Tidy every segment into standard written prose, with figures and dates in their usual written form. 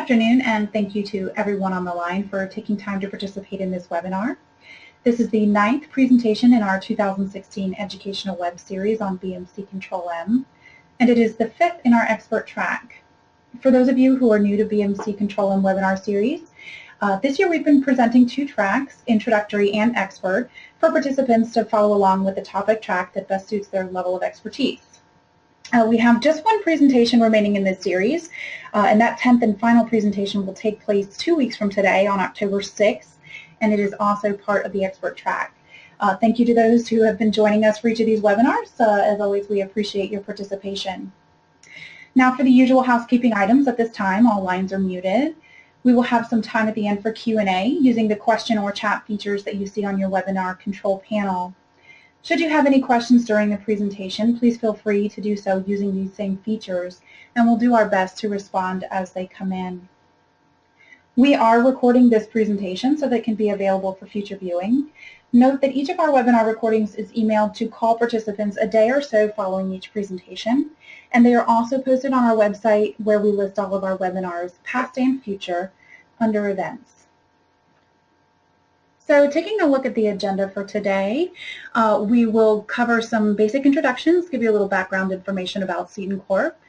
afternoon, and thank you to everyone on the line for taking time to participate in this webinar. This is the 9th presentation in our 2016 educational web series on BMC Control-M, and it is the 5th in our expert track. For those of you who are new to BMC Control-M webinar series, this year we've been presenting 2 tracks, introductory and expert, for participants to follow along with the topic track that best suits their level of expertise. We have just one presentation remaining in this series, and that 10th and final presentation will take place 2 weeks from today on October 6th, and it is also part of the expert track. Thank you to those who have been joining us for each of these webinars. As always, we appreciate your participation. Now for the usual housekeeping items. At this time, all lines are muted. We will have some time at the end for Q&A using the question or chat features that you see on your webinar control panel. Should you have any questions during the presentation, please feel free to do so using these same features, and we'll do our best to respond as they come in. We are recording this presentation so that it can be available for future viewing. Note that each of our webinar recordings is emailed to call participants a day or so following each presentation, and they are also posted on our website where we list all of our webinars, past and future, under events. So taking a look at the agenda for today, we will cover some basic introductions, give you a little background information about Cetan Corp.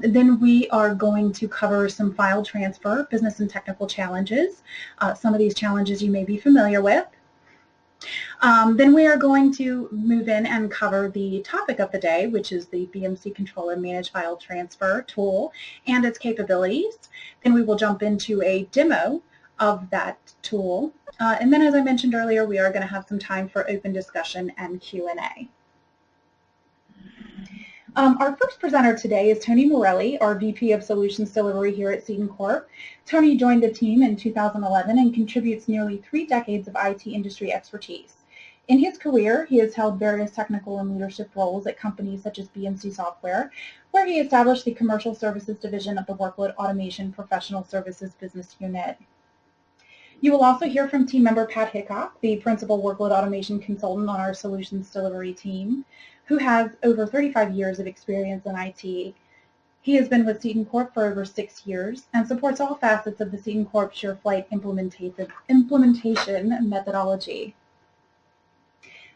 Then we are going to cover some file transfer, business and technical challenges. Some of these challenges you may be familiar with. Then we are going to move in and cover the topic of the day, which is the BMC Control and Manage File Transfer tool and its capabilities. Then we will jump into a demo of that tool. And then, as I mentioned earlier, we are going to have some time for open discussion and Q&A. Our first presenter today is Tony Morelli, our VP of Solutions Delivery here at Cetan Corp. Tony joined the team in 2011 and contributes nearly 3 decades of IT industry expertise. In his career, he has held various technical and leadership roles at companies such as BMC Software, where he established the Commercial Services Division of the Workload Automation Professional Services Business Unit. You will also hear from team member Pat Hickok, the Principal Workload Automation Consultant on our Solutions Delivery team, who has over 35 years of experience in IT. He has been with Cetan Corp for over 6 years and supports all facets of the Cetan Corp SureFlight implementation methodology.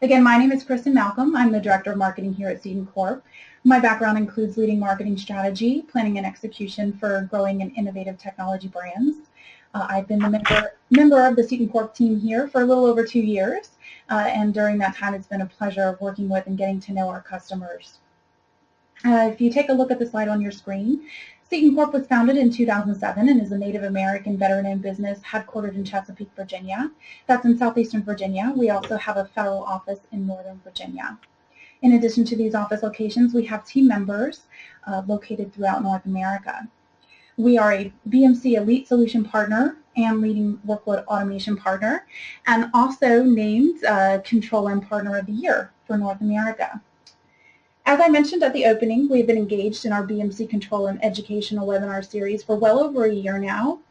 Again, my name is Kristen Malcolm. I'm the Director of Marketing here at Cetan Corp. My background includes leading marketing strategy, planning and execution for growing and innovative technology brands. I've been the member of the Cetan Corp team here for a little over 2 years, and during that time it's been a pleasure working with and getting to know our customers. If you take a look at the slide on your screen, Cetan Corp was founded in 2007 and is a Native American veteran-owned business headquartered in Chesapeake, Virginia. That's in southeastern Virginia. We also have a federal office in northern Virginia. In addition to these office locations, we have team members located throughout North America. We are a BMC Elite Solution Partner and leading workload automation partner, and also named Control-M Partner of the Year for North America. As I mentioned at the opening, we've been engaged in our BMC Control-M educational webinar series for well over a year now.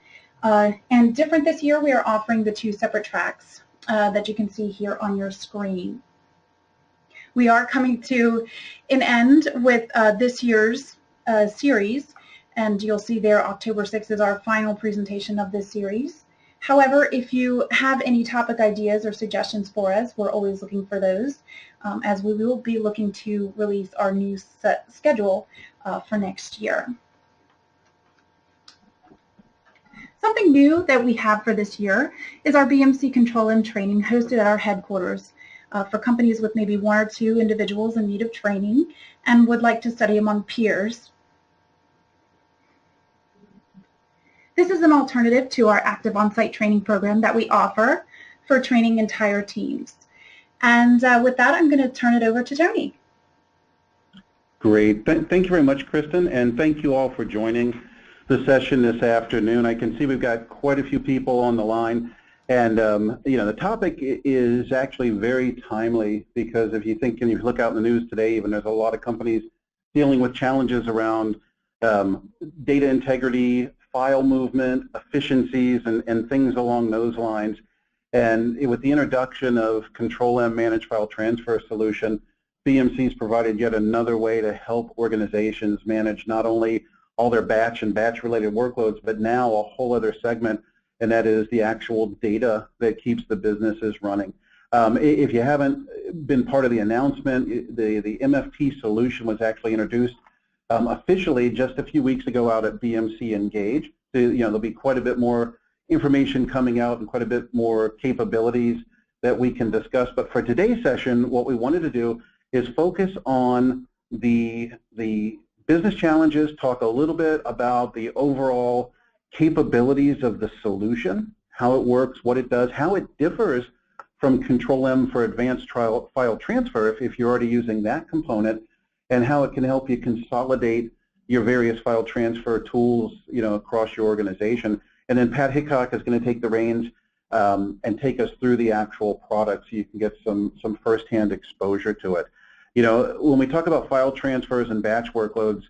And different this year, we are offering the 2 separate tracks that you can see here on your screen. We are coming to an end with this year's series. And you'll see there October 6th is our final presentation of this series. However, if you have any topic ideas or suggestions for us, we're always looking for those, as we will be looking to release our new schedule for next year. Something new that we have for this year is our BMC Control-M training hosted at our headquarters for companies with maybe 1 or 2 individuals in need of training and would like to study among peers. This is an alternative to our active on-site training program that we offer for training entire teams. And with that, I'm going to turn it over to Tony. Great. Thank you very much, Kristen, and thank you all for joining the session this afternoon. I can see we've got quite a few people on the line, and the topic is actually very timely because if you look out in the news today, even there's a lot of companies dealing with challenges around data integrity, file movement, efficiencies, and things along those lines. And with the introduction of Control-M Managed File Transfer solution, BMC's provided yet another way to help organizations manage not only all their batch and batch-related workloads, but now a whole other segment, and that is the actual data that keeps the businesses running. If you haven't been part of the announcement, the MFT solution was actually introduced officially just a few weeks ago out at BMC Engage. So, there'll be quite a bit more information coming out and quite a bit more capabilities that we can discuss. But for today's session, what we wanted to do is focus on the business challenges, talk a little bit about the overall capabilities of the solution, how it works, what it does, how it differs from Control-M for advanced file transfer if you're already using that component, and how it can help you consolidate your various file transfer tools, across your organization. And then Pat Hickok is going to take the reins and take us through the actual product so you can get some firsthand exposure to it. When we talk about file transfers and batch workloads,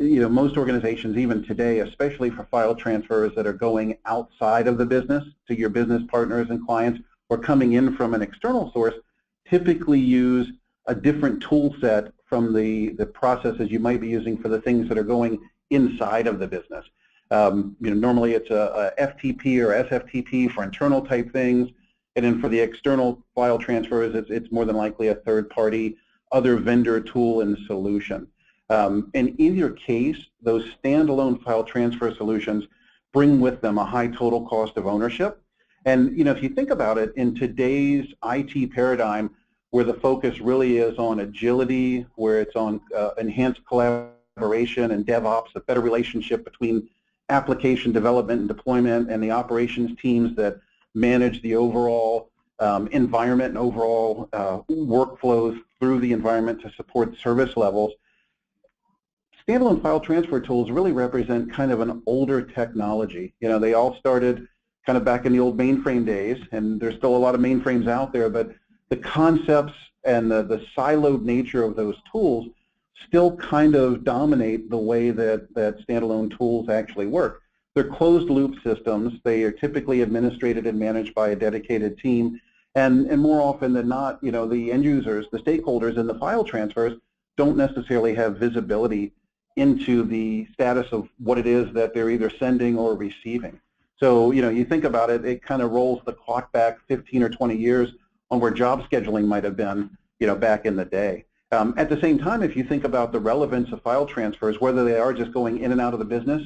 most organizations, even today, especially for file transfers that are going outside of the business to your business partners and clients or coming in from an external source, typically use a different tool set from the processes you might be using for the things that are going inside of the business. Normally it's a FTP or SFTP for internal type things, and then for the external file transfers, it's more than likely a third-party, other vendor tool and solution. And in either case, those standalone file transfer solutions bring with them a high total cost of ownership. And if you think about it, in today's IT paradigm, where the focus really is on agility, where it's on enhanced collaboration and DevOps, a better relationship between application development and deployment and the operations teams that manage the overall environment and overall workflows through the environment to support service levels. Standalone file transfer tools really represent kind of an older technology. They all started kind of back in the old mainframe days, and there's still a lot of mainframes out there, but the concepts and the siloed nature of those tools still kind of dominate the way that standalone tools actually work. They're closed-loop systems. They are typically administrated and managed by a dedicated team, and more often than not, the end users, the stakeholders in the file transfers don't necessarily have visibility into the status of what it is that they're either sending or receiving. So, you think about it, it kind of rolls the clock back 15 or 20 years on where job scheduling might have been, back in the day. At the same time, if you think about the relevance of file transfers, whether they are just going in and out of the business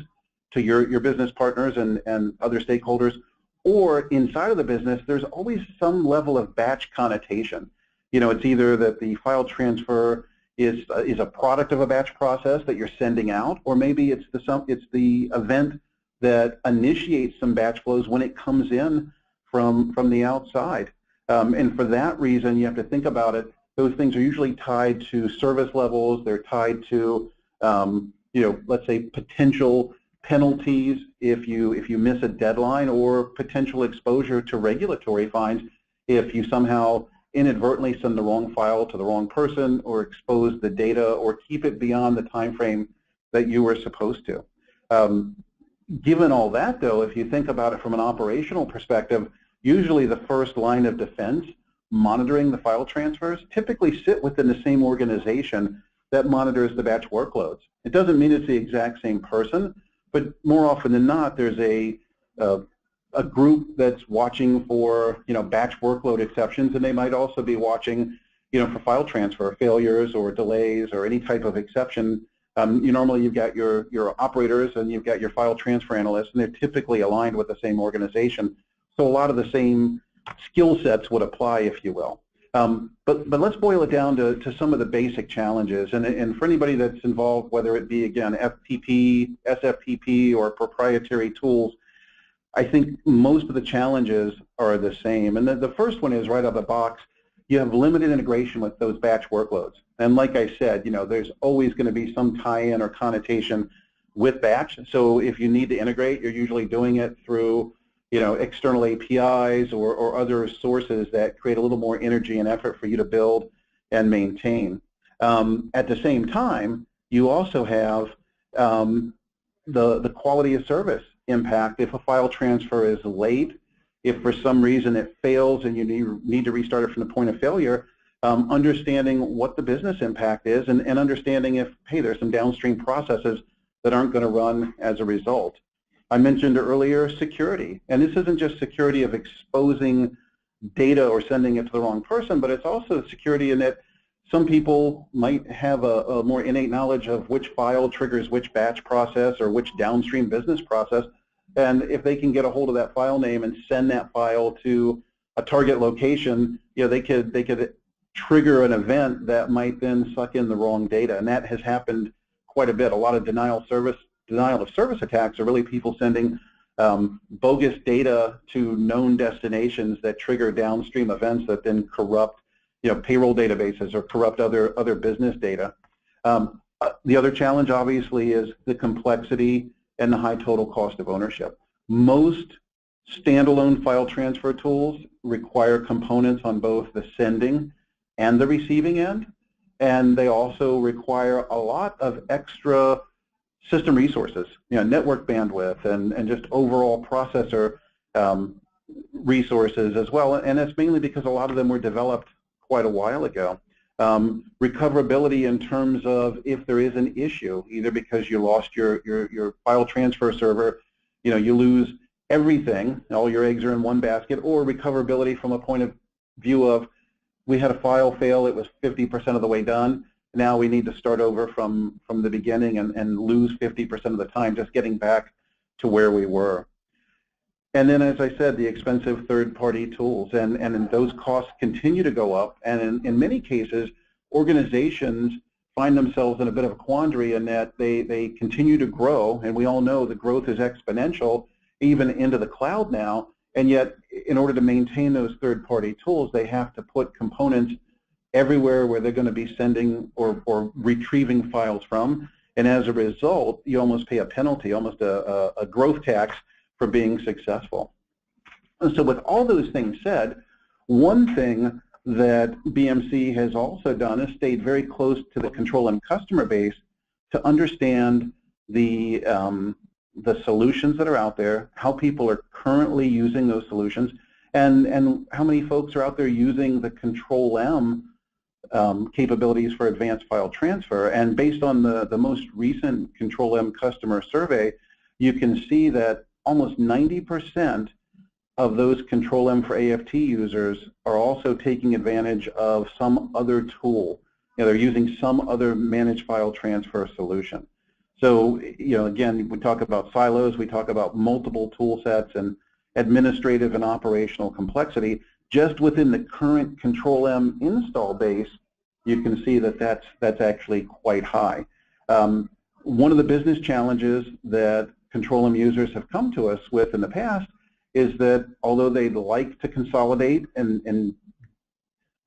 to your business partners and other stakeholders, or inside of the business, there's always some level of batch connotation. It's either that the file transfer is a product of a batch process that you're sending out, or maybe it's the event that initiates some batch flows when it comes in from the outside. And for that reason, you have to think about it. Those things are usually tied to service levels. They're tied to, let's say potential penalties if you miss a deadline, or potential exposure to regulatory fines if you somehow inadvertently send the wrong file to the wrong person, or expose the data, or keep it beyond the time frame that you were supposed to. Given all that, though, if you think about it from an operational perspective, usually the first line of defense monitoring the file transfers typically sit within the same organization that monitors the batch workloads. It doesn't mean it's the exact same person, but more often than not, there's a group that's watching for batch workload exceptions, and they might also be watching for file transfer failures or delays or any type of exception. Normally you've got your operators and you've got your file transfer analysts, and they're typically aligned with the same organization. So a lot of the same skill sets would apply, if you will. But let's boil it down to some of the basic challenges. And for anybody that's involved, whether it be, again, FTP, SFTP, or proprietary tools, I think most of the challenges are the same. And the first one is right out of the box, you have limited integration with those batch workloads. And like I said, there's always going to be some tie-in or connotation with batch. So if you need to integrate, you're usually doing it through external APIs or other sources that create a little more energy and effort for you to build and maintain. At the same time, you also have the quality of service impact. If a file transfer is late, if for some reason it fails and you need to restart it from the point of failure, understanding what the business impact is, and understanding if, hey, there's some downstream processes that aren't going to run as a result. I mentioned earlier security, and this isn't just security of exposing data or sending it to the wrong person, but it's also security in that some people might have a more innate knowledge of which file triggers which batch process or which downstream business process, and if they can get a hold of that file name and send that file to a target location, they could trigger an event that might then suck in the wrong data, and that has happened quite a bit. A lot of denial of service attacks are really people sending bogus data to known destinations that trigger downstream events that then corrupt, payroll databases or corrupt other business data. The other challenge, obviously, is the complexity and the high total cost of ownership. Most standalone file transfer tools require components on both the sending and the receiving end, and they also require a lot of extra system resources, network bandwidth and just overall processor resources as well, and that's mainly because a lot of them were developed quite a while ago. Recoverability in terms of if there is an issue, either because you lost your file transfer server, you lose everything, all your eggs are in one basket, or recoverability from a point of view of we had a file fail, it was 50% of the way done, now we need to start over from the beginning and lose 50% of the time just getting back to where we were. And then, as I said, the expensive third-party tools, and those costs continue to go up, and in many cases, organizations find themselves in a bit of a quandary in that they continue to grow, and we all know the growth is exponential, even into the cloud now, and yet in order to maintain those third-party tools, they have to put components everywhere where they're going to be sending or retrieving files from, and as a result, you almost pay a penalty, almost a growth tax for being successful. And so with all those things said, one thing that BMC has also done is stayed very close to the Control M customer base to understand the solutions that are out there, how people are currently using those solutions, and how many folks are out there using the Control M capabilities for advanced file transfer. And based on the most recent Control M customer survey, you can see that almost 90% of those Control M for AFT users are also taking advantage of some other tool. They're using some other managed file transfer solution. So, again, we talk about silos, we talk about multiple tool sets and administrative and operational complexity. Just within the current Control M install base, you can see that that's actually quite high. One of the business challenges that Control M users have come to us with in the past is that although they'd like to consolidate and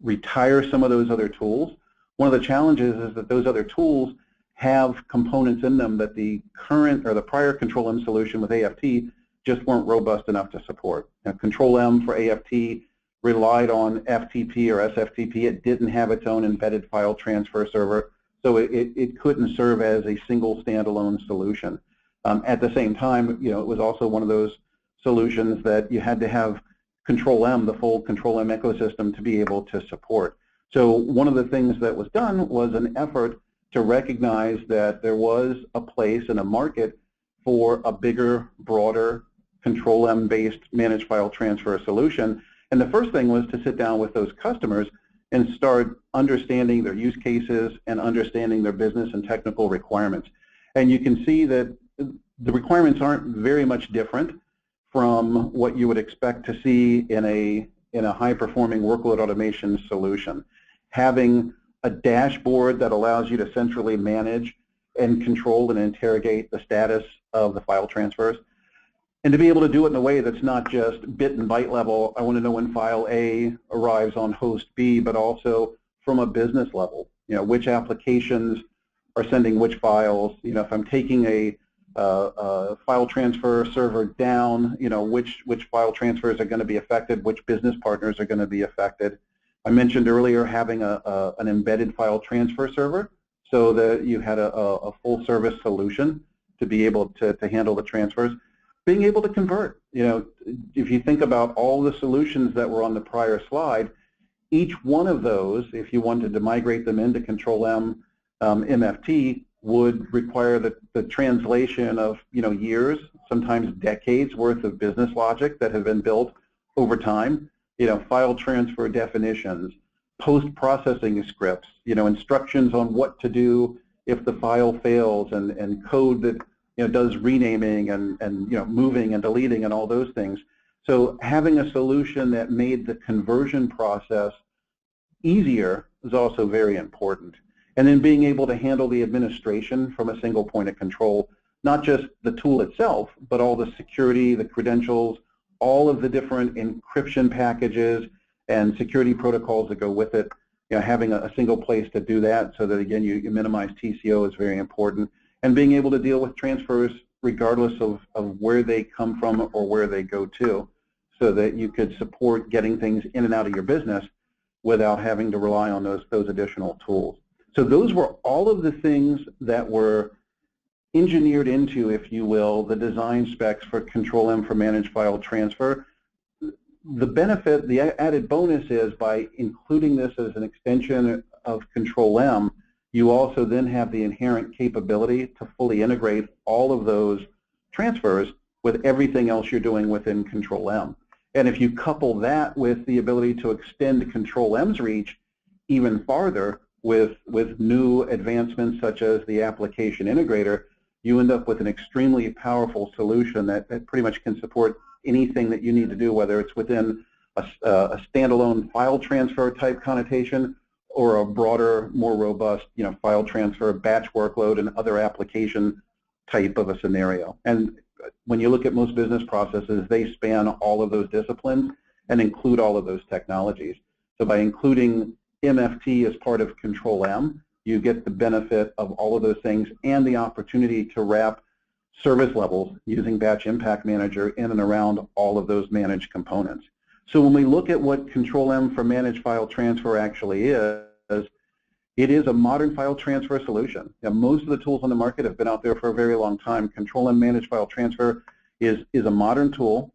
retire some of those other tools, one of the challenges is that those other tools have components in them that the current or the prior Control M solution with AFT just weren't robust enough to support. Now, Control M for AFT relied on FTP or SFTP. It didn't have its own embedded file transfer server, so it couldn't serve as a single standalone solution. At the same time, it was also one of those solutions that you had to have Control M, the full Control M ecosystem, to be able to support. So one of the things that was done was an effort to recognize that there was a place in a market for a bigger, broader Control M-based managed file transfer solution. And the first thing was to sit down with those customers and start understanding their use cases and understanding their business and technical requirements. And you can see that the requirements aren't very much different from what you would expect to see in a high-performing workload automation solution. Having a dashboard that allows you to centrally manage and control and interrogate the status of the file transfers, and to be able to do it in a way that's not just bit and byte level, I want to know when file A arrives on host B, but also from a business level, which applications are sending which files. If I'm taking a file transfer server down, which file transfers are going to be affected, which business partners are going to be affected. I mentioned earlier having an embedded file transfer server so that you had a full service solution to be able to handle the transfers. Being able to convert, if you think about all the solutions that were on the prior slide, each one of those, if you wanted to migrate them into Control M MFT, would require the translation of years, sometimes decades worth of business logic that have been built over time. File transfer definitions, post-processing scripts, instructions on what to do if the file fails, and code that does renaming and moving and deleting and all those things. So having a solution that made the conversion process easier is also very important. And then being able to handle the administration from a single point of control, not just the tool itself, but all the security, the credentials, all of the different encryption packages and security protocols that go with it. Having a single place to do that so that, again, you minimize TCO is very important. And being able to deal with transfers regardless of where they come from or where they go to, so that you could support getting things in and out of your business without having to rely on those additional tools. So those were all of the things that were engineered into, if you will, the design specs for Control-M for Managed File Transfer. The benefit, the added bonus is by including this as an extension of Control-M, you also then have the inherent capability to fully integrate all of those transfers with everything else you're doing within Control-M. And if you couple that with the ability to extend Control-M's reach even farther with new advancements such as the application integrator, you end up with an extremely powerful solution that pretty much can support anything that you need to do, whether it's within a standalone file transfer type connotation or a broader, more robust file transfer, batch workload, and other application type of a scenario. And when you look at most business processes, they span all of those disciplines and include all of those technologies. So by including MFT as part of Control-M, you get the benefit of all of those things and the opportunity to wrap service levels using Batch Impact Manager in and around all of those managed components. So when we look at what Control-M for Managed File Transfer actually is, it is a modern file transfer solution. Now, most of the tools on the market have been out there for a very long time. Control-M Managed File Transfer is a modern tool.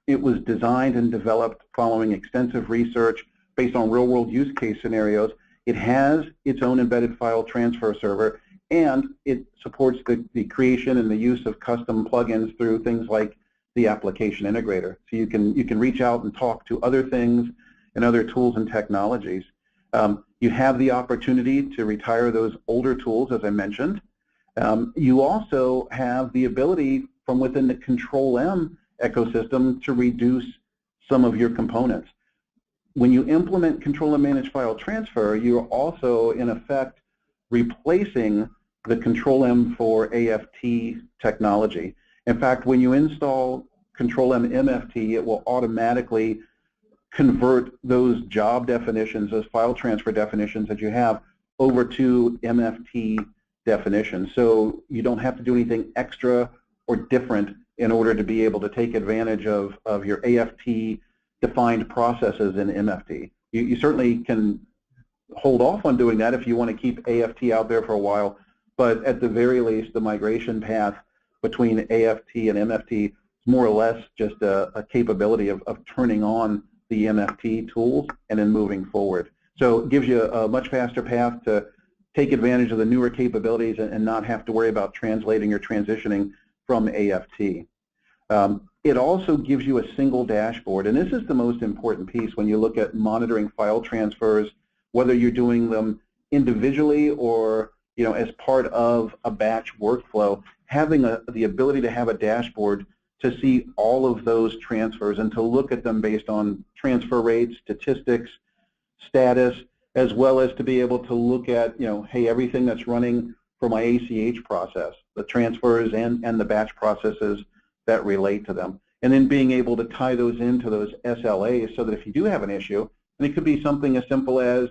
It was designed and developed following extensive research based on real-world use case scenarios. It has its own embedded file transfer server, and it supports the creation and the use of custom plugins through things like the application integrator. So you can reach out and talk to other things and other tools and technologies. You have the opportunity to retire those older tools, as I mentioned. You also have the ability from within the Control-M ecosystem to reduce some of your components. When you implement Control-M Managed File Transfer, you're also, in effect, replacing the Control-M for AFT technology. In fact, when you install Control-M MFT, it will automatically convert those job definitions, those file transfer definitions that you have, over to MFT definitions. So you don't have to do anything extra or different in order to be able to take advantage of your AFT defined processes in MFT. You certainly can hold off on doing that if you want to keep AFT out there for a while, but at the very least, the migration path between AFT and MFT is more or less just a capability of turning on the MFT tools and then moving forward. So it gives you a much faster path to take advantage of the newer capabilities and not have to worry about translating or transitioning from AFT. It also gives you a single dashboard, and this is the most important piece when you look at monitoring file transfers, whether you're doing them individually or as part of a batch workflow. Having the ability to have a dashboard to see all of those transfers and to look at them based on transfer rates, statistics, status, as well as to be able to look at, hey, everything that's running for my ACH process, the transfers and the batch processes that relate to them. And then being able to tie those into those SLAs so that if you do have an issue, and it could be something as simple as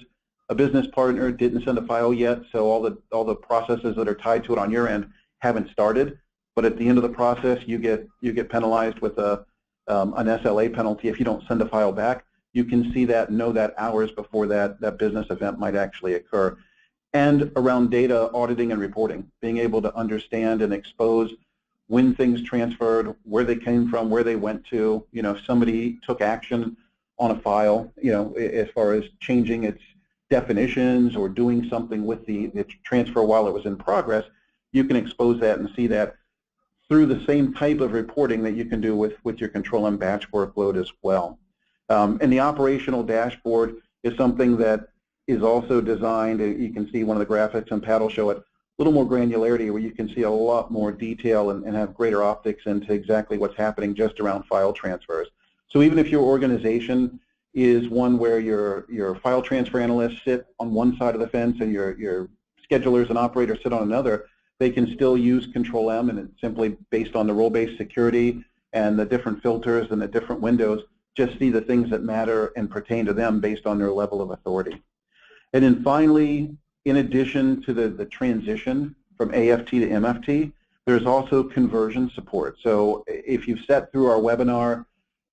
a business partner didn't send a file yet, so all the processes that are tied to it on your end haven't started, but at the end of the process you get penalized with an SLA penalty if you don't send a file back. You can see that, know that hours before that business event might actually occur. And around data auditing and reporting, being able to understand and expose when things transferred, where they came from, where they went to, if somebody took action on a file, as far as changing its definitions or doing something with the transfer while it was in progress, you can expose that and see that through the same type of reporting that you can do with your Control M batch workload as well. And the operational dashboard is something that is also designed, you can see one of the graphics, and Pat will show it, a little more granularity where you can see a lot more detail and have greater optics into exactly what's happening just around file transfers. So even if your organization is one where your file transfer analysts sit on one side of the fence and your schedulers and operators sit on another, they can still use Control M, and it's simply based on the role-based security and the different filters and the different windows, just see the things that matter and pertain to them based on their level of authority. And then finally, in addition to the transition from AFT to MFT, there's also conversion support. So if you've sat through our webinar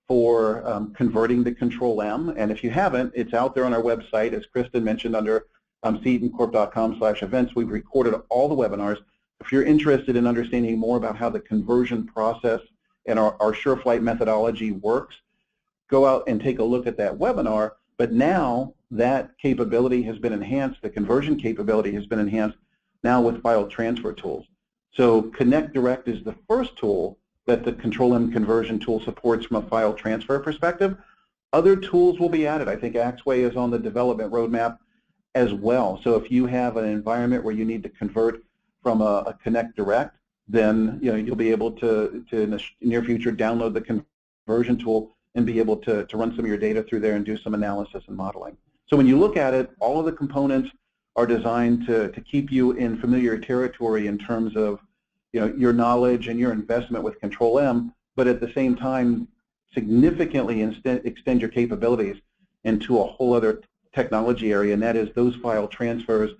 for converting to Control M, and if you haven't, it's out there on our website, as Kristen mentioned, under cetancorp.com/events. We've recorded all the webinars. If you're interested in understanding more about how the conversion process and our SureFlight methodology works, go out and take a look at that webinar. But now that capability has been enhanced, the conversion capability has been enhanced now with file transfer tools. So Connect Direct is the first tool that the Control M conversion tool supports from a file transfer perspective. Other tools will be added. I think Axway is on the development roadmap as well. So if you have an environment where you need to convert from a Connect Direct, then you'll be able to in the near future download the conversion tool and be able to run some of your data through there and do some analysis and modeling. So when you look at it, all of the components are designed to keep you in familiar territory in terms of your knowledge and your investment with Control M, but at the same time significantly extend your capabilities into a whole other technology area, and that is those file transfers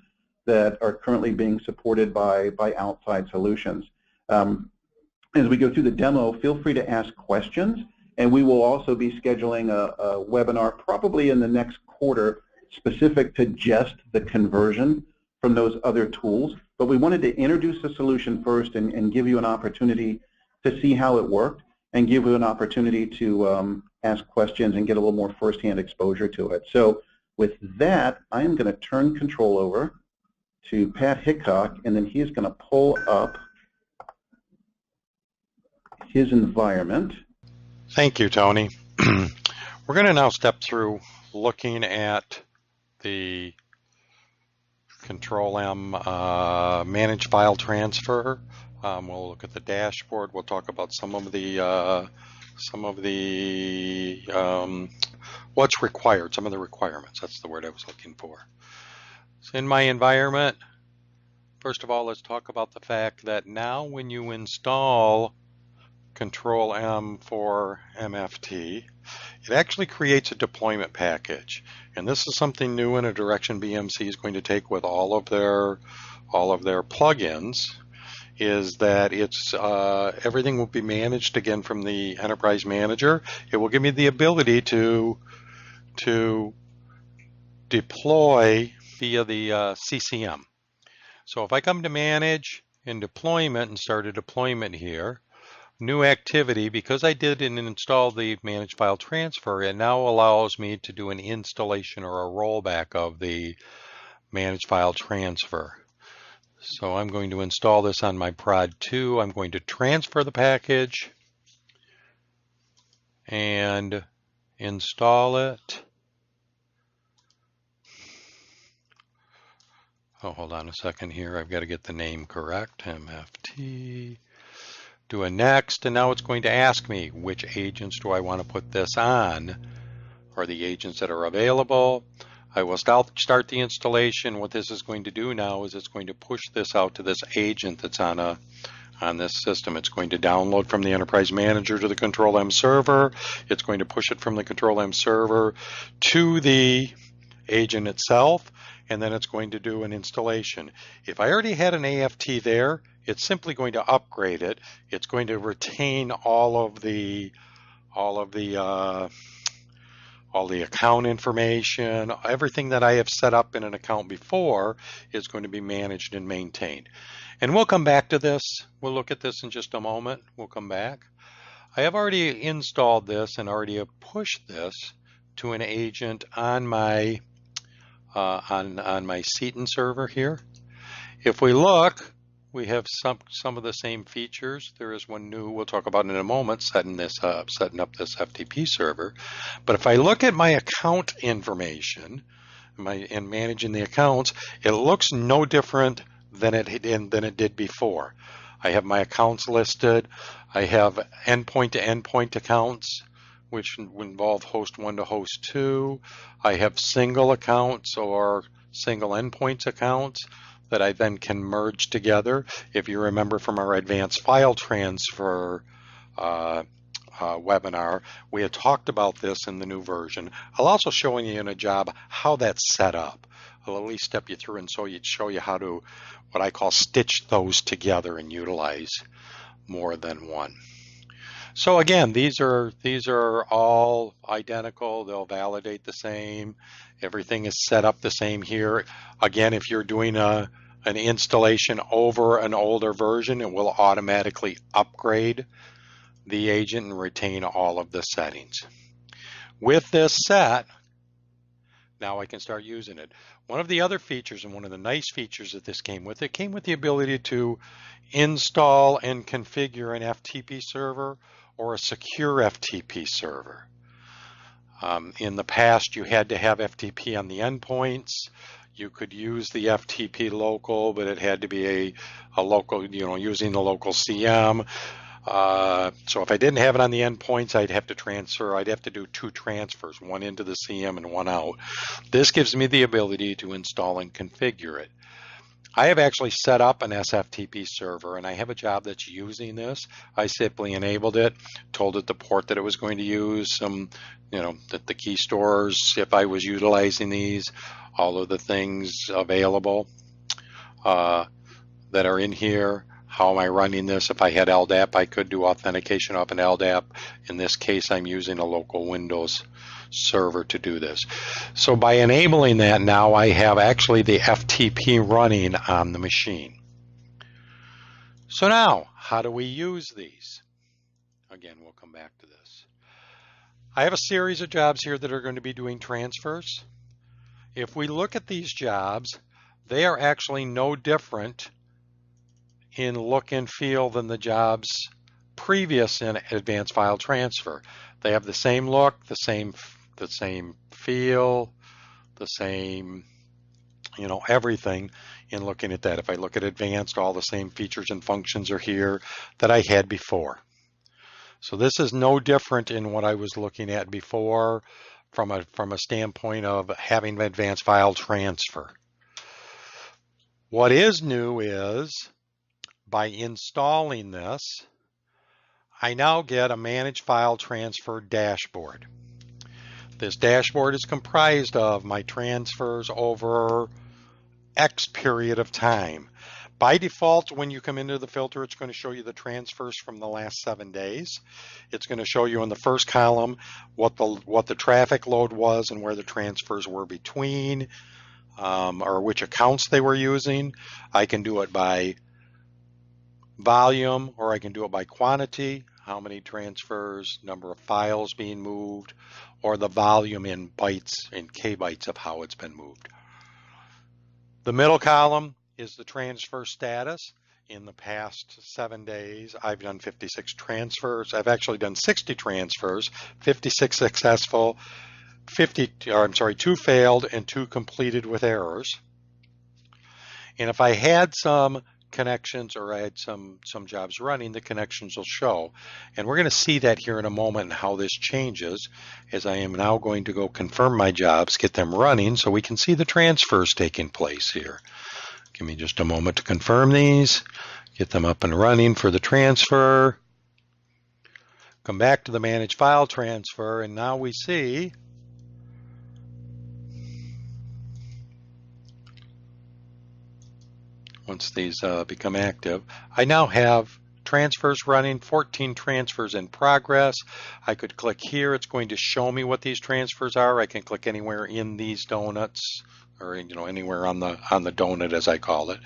that are currently being supported by outside solutions. As we go through the demo, feel free to ask questions, and we will also be scheduling a webinar probably in the next quarter specific to just the conversion from those other tools. But we wanted to introduce the solution first and give you an opportunity to see how it worked and give you an opportunity to ask questions and get a little more firsthand exposure to it. So with that, I am going to turn control over to Pat Hickok, and then he's going to pull up his environment. Thank you, Tony. We're going to now step through looking at the Control M managed file transfer. We'll look at the dashboard. We'll talk about some of the what's required, some of the requirements. That's the word I was looking for. So in my environment, first of all, let's talk about the fact that now when you install Control M for MFT, it actually creates a deployment package. And this is something new in a direction BMC is going to take with all of their plugins, is that it's everything will be managed again from the Enterprise Manager. It will give me the ability to deploy via the CCM. So if I come to Manage and Deployment and start a deployment here, new activity, because I did and installed the managed file transfer, it now allows me to do an installation or a rollback of the managed file transfer. So I'm going to install this on my prod 2. I'm going to transfer the package and install it. Oh, hold on a second here. I've got to get the name correct. MFT. Do a next, and now it's going to ask me which agents do I want to put this on, or the agents that are available. I will start the installation. What this is going to do now is it's going to push this out to this agent that's on this system. It's going to download from the Enterprise Manager to the Control M server. It's going to push it from the Control M server to the agent itself, and then it's going to do an installation. If I already had an AFT there, it's simply going to upgrade it. It's going to retain all the account information. Everything that I have set up in an account before is going to be managed and maintained. And we'll come back to this. We'll look at this in just a moment. We'll come back. I have already installed this and already have pushed this to an agent on my on my Cetan server here. If we look, we have some of the same features. There is one new we'll talk about in a moment, setting up this FTP server. But if I look at my account information and managing the accounts, it looks no different than it did before. I have my accounts listed. I have endpoint to endpoint accounts, which involve host 1 to host 2. I have single accounts or single endpoints accounts that I then can merge together. If you remember from our advanced file transfer webinar, we had talked about this in the new version. I'll also show you in a job how that's set up. I'll at least step you through and show you how to, what I call, stitch those together and utilize more than one. So again, these are all identical. They'll validate the same. Everything is set up the same here. Again, if you're doing an installation over an older version, it will automatically upgrade the agent and retain all of the settings. With this set, now I can start using it. One of the other features, and one of the nice features that this came with, it came with the ability to install and configure an FTP server or a secure FTP server. In the past, you had to have FTP on the endpoints. You could use the FTP local, but it had to be a local, using the local CM. So if I didn't have it on the endpoints, I'd have to transfer. I'd have to do 2 transfers, one into the CM and one out. This gives me the ability to install and configure it. I have actually set up an SFTP server, and I have a job that's using this. I simply enabled it, told it the port that it was going to use, the key stores, if I was utilizing these, all of the things available that are in here. How am I running this? If I had LDAP, I could do authentication off an LDAP. In this case, I'm using a local Windows server to do this. So by enabling that, now I have actually the FTP running on the machine. So now, how do we use these? Again, we'll come back to this. I have a series of jobs here that are going to be doing transfers. If we look at these jobs, they are actually no different in look and feel than the jobs previous in advanced file transfer. They have the same look, the same feel, the same, everything in looking at that. If I look at advanced, all the same features and functions are here that I had before. So this is no different in what I was looking at before from a standpoint of having advanced file transfer. What is new is by installing this, I now get a managed file transfer dashboard. This dashboard is comprised of my transfers over X period of time. By default, when you come into the filter, it's going to show you the transfers from the last 7 days. It's going to show you in the first column what the traffic load was and where the transfers were between, or which accounts they were using. I can do it by volume, or I can do it by quantity, how many transfers, number of files being moved, or the volume in bytes, in kbytes of how it's been moved. The middle column is the transfer status. In the past 7 days, I've done 56 transfers. I've actually done 60 transfers, 56 successful, 2 failed, and 2 completed with errors. And if I had some connections or I had some jobs running, the connections will show. And we're going to see that here in a moment and how this changes, as I am now going to go confirm my jobs, get them running so we can see the transfers taking place here. Give me just a moment to confirm these, get them up and running for the transfer. Come back to the managed file transfer, and now we see once these become active, I now have transfers running, 14 transfers in progress. I could click here. It's going to show me what these transfers are. I can click anywhere in these donuts or anywhere on the donut, as I call it.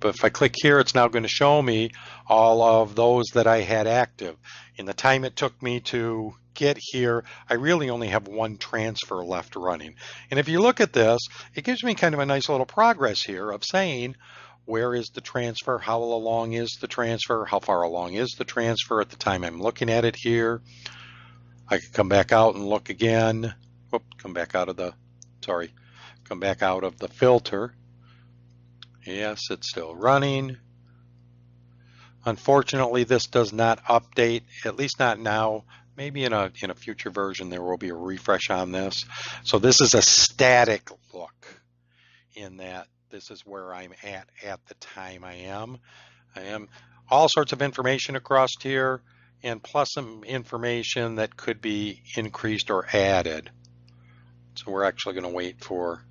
But if I click here, it's now going to show me all of those that I had active. In the time it took me to get here, I really only have one transfer left running. And if you look at this, it gives me kind of a nice little progress here of saying, where is the transfer? How along is the transfer? How far along is the transfer at the time I'm looking at it here? I can come back out and look again. Whoop, come back out of the filter. Yes, it's still running. Unfortunately, this does not update, at least not now. Maybe in a future version there will be a refresh on this. So this is a static look in that this is where I'm at the time I am. All sorts of information across here, and plus some information that could be increased or added. So we're actually going to wait for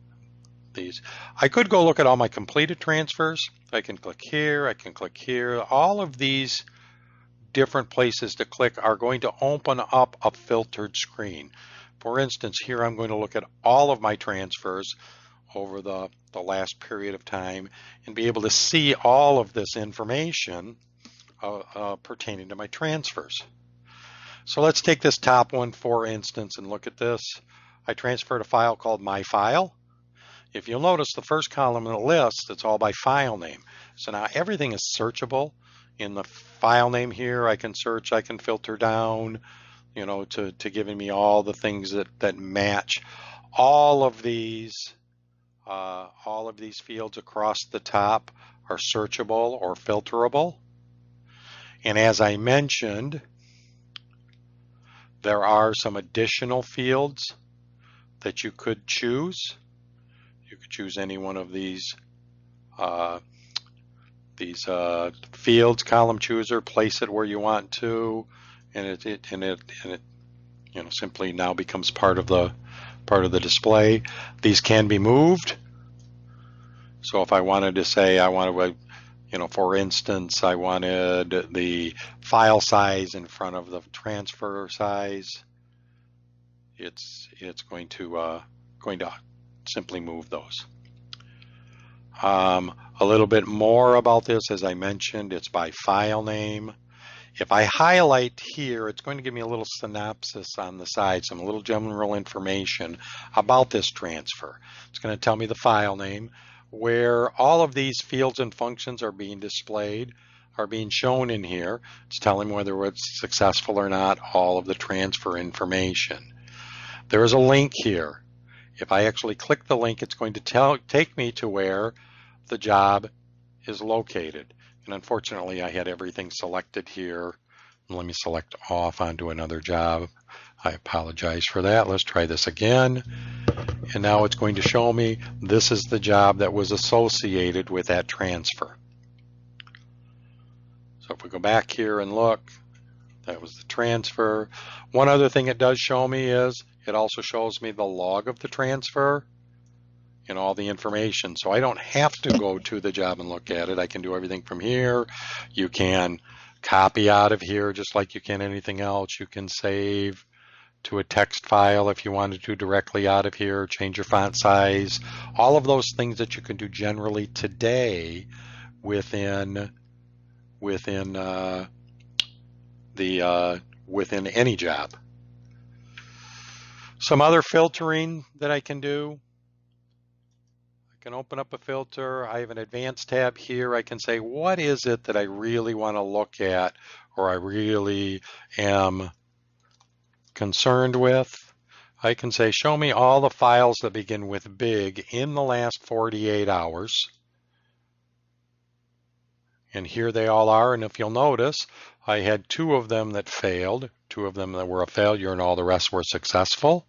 these. I could go look at all my completed transfers. I can click here, I can click here. All of these different places to click are going to open up a filtered screen. For instance, here I'm going to look at all of my transfers over the last period of time and be able to see all of this information pertaining to my transfers. So let's take this top one, for instance, and look at this. I transferred a file called My File. If you'll notice, the first column in the list, it's all by file name. So now everything is searchable. In the file name here, I can search, I can filter down, to giving me all the things that match. All of these fields across the top are searchable or filterable. And as I mentioned, there are some additional fields that you could choose. You could choose any one of these fields, column chooser, place it where you want to, and it simply now becomes part of the display. These can be moved. So if I wanted to say for instance, I wanted the file size in front of the transfer size, it's going to simply move those. A little bit more about this, as I mentioned, it's by file name. If I highlight here, it's going to give me a little synopsis on the side, some little general information about this transfer. It's going to tell me the file name, where all of these fields and functions are being displayed, are being shown in here. It's telling me whether it's successful or not, all of the transfer information. There is a link here. If I actually click the link, it's going to take me to where the job is located. And unfortunately, I had everything selected here. Let me select off onto another job. I apologize for that. Let's try this again. And now it's going to show me this is the job that was associated with that transfer. So if we go back here and look, that was the transfer. One other thing it does show me is it also shows me the log of the transfer and all the information. So I don't have to go to the job and look at it. I can do everything from here. You can copy out of here just like you can anything else. You can save to a text file if you wanted to directly out of here, change your font size, all of those things that you can do generally today within any job. Some other filtering that I can do. I can open up a filter. I have an advanced tab here. I can say, what is it that I really want to look at or I really am concerned with? I can say, show me all the files that begin with big in the last 48 hours. And here they all are. And if you'll notice, I had 2 of them that failed, 2 of them that were a failure, and all the rest were successful.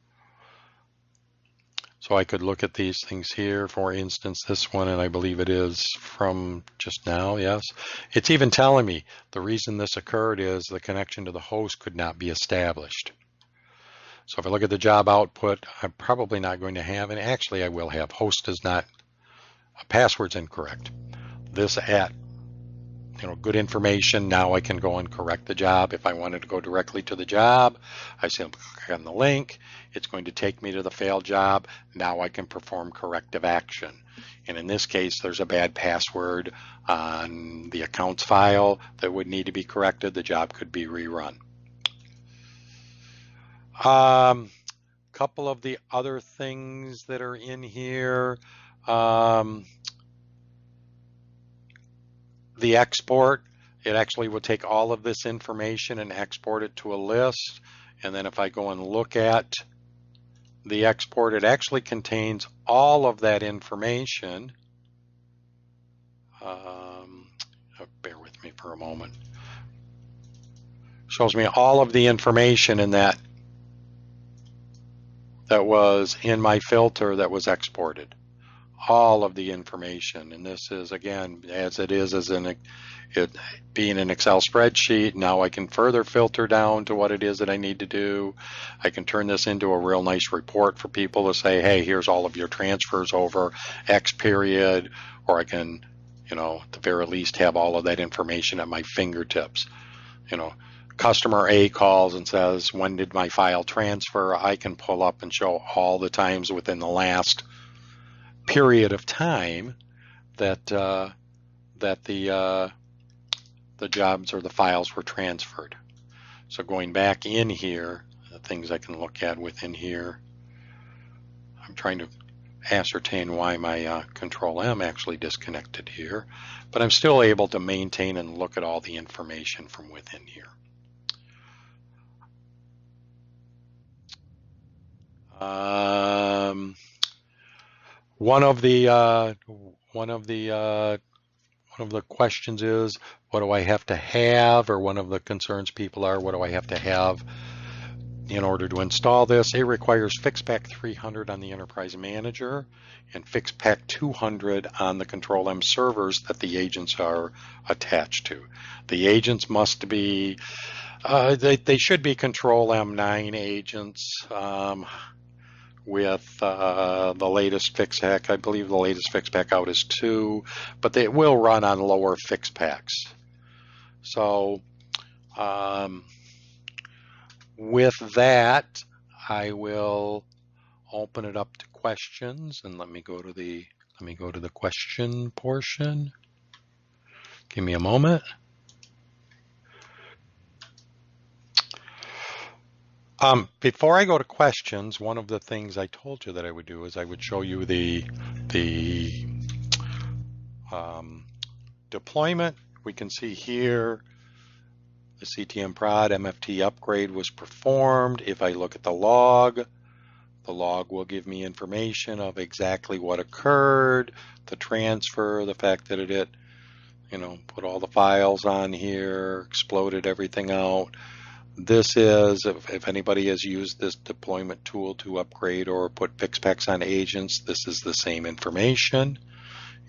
So I could look at these things here, for instance, this one, and I believe it is from just now, yes. It's even telling me the reason this occurred is the connection to the host could not be established. So if I look at the job output, I'm probably not going to have, and actually I will have, host is not, password's incorrect. This at good information. Now I can go and correct the job. If I wanted to go directly to the job, I simply click on the link. It's going to take me to the failed job. Now I can perform corrective action. And in this case, there's a bad password on the accounts file that would need to be corrected. The job could be rerun. Couple of the other things that are in here. The export, it actually will take all of this information and export it to a list. And then if I go and look at the export, it actually contains all of that information. Bear with me for a moment. Shows me all of the information in that was in my filter that was exported. All of the information, and this is, again, as it is as in it being an Excel spreadsheet. Now I can further filter down to what it is that I need to do. I can turn this into a real nice report for people to say, hey, here's all of your transfers over X period, or I can, at the very least have all of that information at my fingertips. Customer A calls and says, when did my file transfer? I can pull up and show all the times within the last period of time that the jobs or the files were transferred. So going back in here, the things I can look at within here, I'm trying to ascertain why my Control M actually disconnected here, but I'm still able to maintain and look at all the information from within here. One of the questions is, what do I have to have, or one of the concerns people are, what do I have to have in order to install this? It requires FixPack 300 on the Enterprise Manager and FixPack 200 on the Control M servers that the agents are attached to. The agents must be, they should be Control M9 agents. With the latest FixPack, I believe the latest FixPack out is 2, but they will run on lower FixPacks. So with that, I will open it up to questions, and let me go to the question portion. Give me a moment. Before I go to questions, one of the things I told you that I would do is I would show you the deployment. We can see here the CTM prod MFT upgrade was performed. If I look at the log will give me information of exactly what occurred, the transfer, the fact that it put all the files on here, exploded everything out. This is, if anybody has used this deployment tool to upgrade or put FixPacks on agents, this is the same information.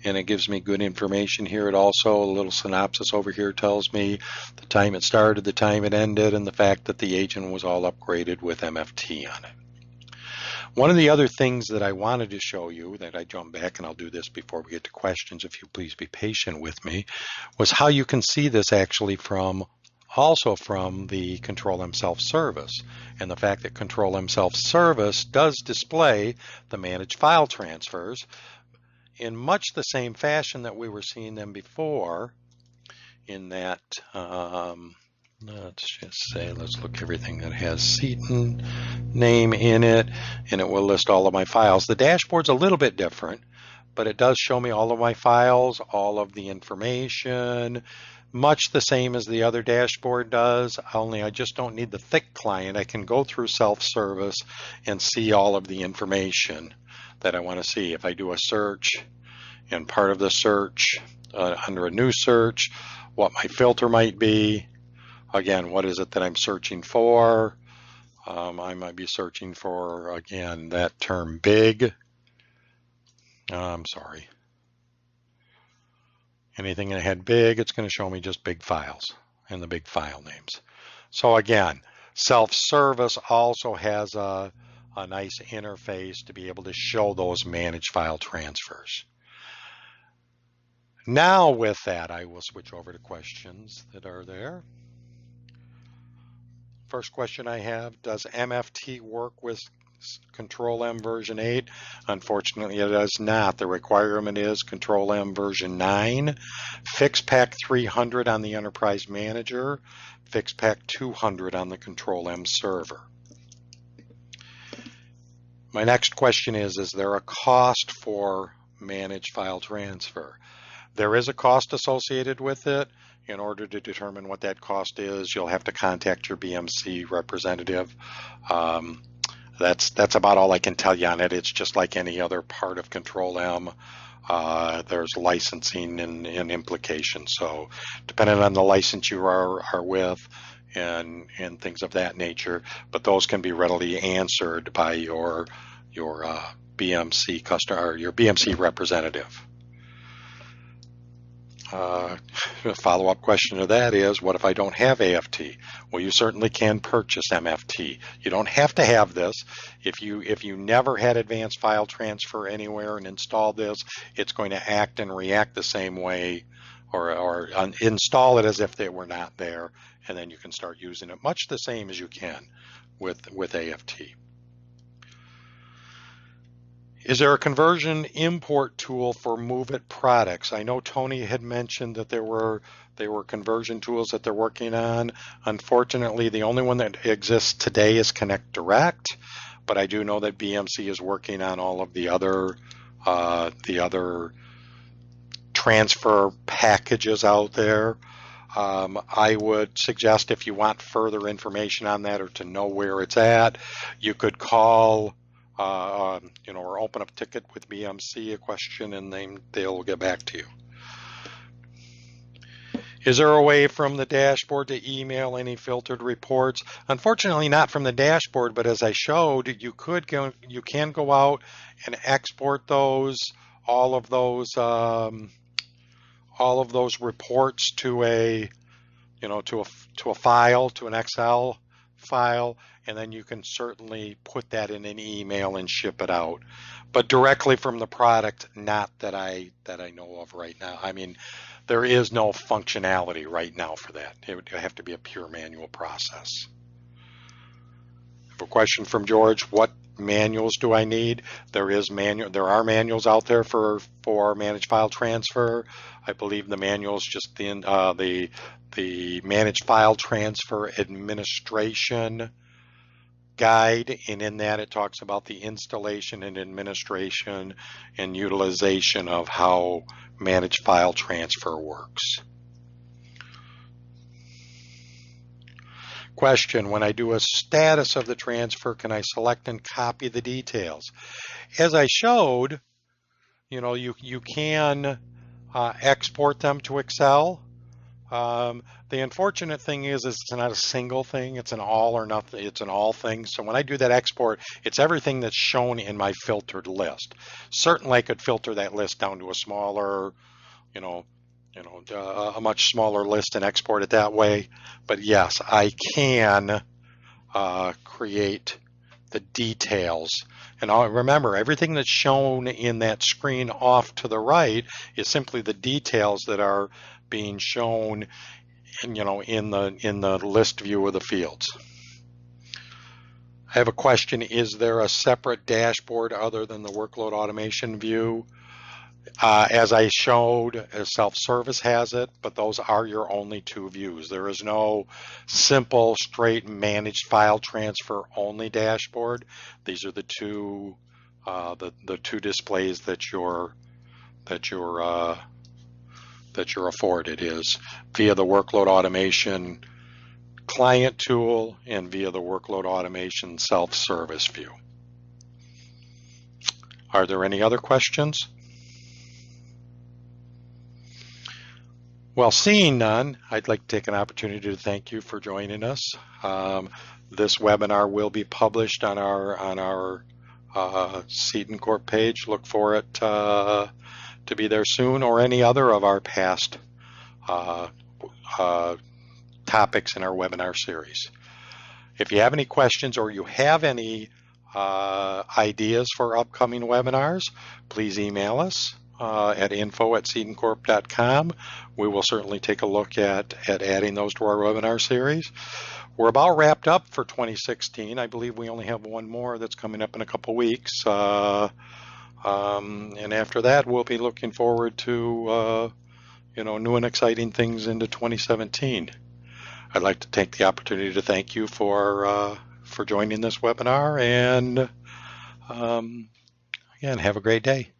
And it gives me good information here. It also, a little synopsis over here tells me the time it started, the time it ended, and the fact that the agent was all upgraded with MFT on it. One of the other things that I wanted to show you, that I jump back, and I'll do this before we get to questions, if you please be patient with me, was how you can see this actually also from the Control M self-service, and the fact that Control M self-service does display the managed file transfers in much the same fashion that we were seeing them before, in that, let's just say, let's look everything that has Cetan name in it, and it will list all of my files. The dashboard's a little bit different, but it does show me all of my files, all of the information, much the same as the other dashboard does, only I just don't need the thick client. I can go through self-service and see all of the information that I want to see. If I do a search, and part of the search, under a new search, what my filter might be, again, what is it that I'm searching for? I might be searching for, again, that term big. I'm sorry. Anything that had big, it's going to show me just big files and the big file names. So again, self-service also has a nice interface to be able to show those managed file transfers. Now with that, I will switch over to questions that are there. First question I have, does MFT work with Control M version 8? Unfortunately, it does not. The requirement is Control M version 9, FixPack 300 on the Enterprise Manager, FixPack 200 on the Control M server. My next question is there a cost for managed file transfer? There is a cost associated with it. In order to determine what that cost is, you'll have to contact your BMC representative. That's about all I can tell you on it. It's just like any other part of Control M. There's licensing and implications. So depending on the license you are with and things of that nature, but those can be readily answered by your BMC customer or your BMC representative. A follow-up question to that is, what if I don't have AFT? Well, you certainly can purchase MFT. You don't have to have this. If you never had advanced file transfer anywhere and installed this, it's going to act and react the same way, or install it as if they were not there, and then you can start using it much the same as you can with AFT. Is there a conversion import tool for MoveIt products? I know Tony had mentioned that there were conversion tools that they're working on. Unfortunately, the only one that exists today is Connect Direct, but I do know that BMC is working on all of the other transfer packages out there. I would suggest, if you want further information on that or to know where it's at, you could call or open up a ticket with BMC, a question, and they'll get back to you. Is there a way from the dashboard to email any filtered reports? Unfortunately, not from the dashboard, but as I showed, you can go out and export all of those reports to a file, to an Excel file, and then you can certainly put that in an email and ship it out. But directly from the product, not that I know of right now. I mean, there is no functionality right now for that. It would have to be a pure manual process. I have a question from George. What manuals do I need? There are manuals out there for managed file transfer. I believe the manual is just the managed file transfer administration guide, and in that it talks about the installation and administration and utilization of how managed file transfer works. Question, when I do a status of the transfer, can I select and copy the details? As I showed, you can export them to Excel. The unfortunate thing is it's not a single thing. It's an all or nothing. It's an all thing. So when I do that export, it's everything that's shown in my filtered list. Certainly I could filter that list down to a smaller, a much smaller list and export it that way. But yes, I can create the details. And remember, everything that's shown in that screen off to the right is simply the details that are being shown in the list view of the fields. I have a question, is there a separate dashboard other than the workload automation view? As I showed, self-service has it, but those are your only two views. There is no simple, straight managed file transfer only dashboard. These are the two displays that you're afforded, is via the workload automation client tool and via the workload automation self-service view. Are there any other questions? Well, seeing none, I'd like to take an opportunity to thank you for joining us. This webinar will be published on our Cetan Corp page. Look for it to be there soon, or any other of our past topics in our webinar series. If you have any questions or you have any ideas for upcoming webinars, please email us. at info@cetancorp.com. We will certainly take a look at adding those to our webinar series. We're about wrapped up for 2016. I believe we only have one more that's coming up in a couple weeks. And after that, we'll be looking forward to new and exciting things into 2017. I'd like to take the opportunity to thank you for joining this webinar, and again, have a great day.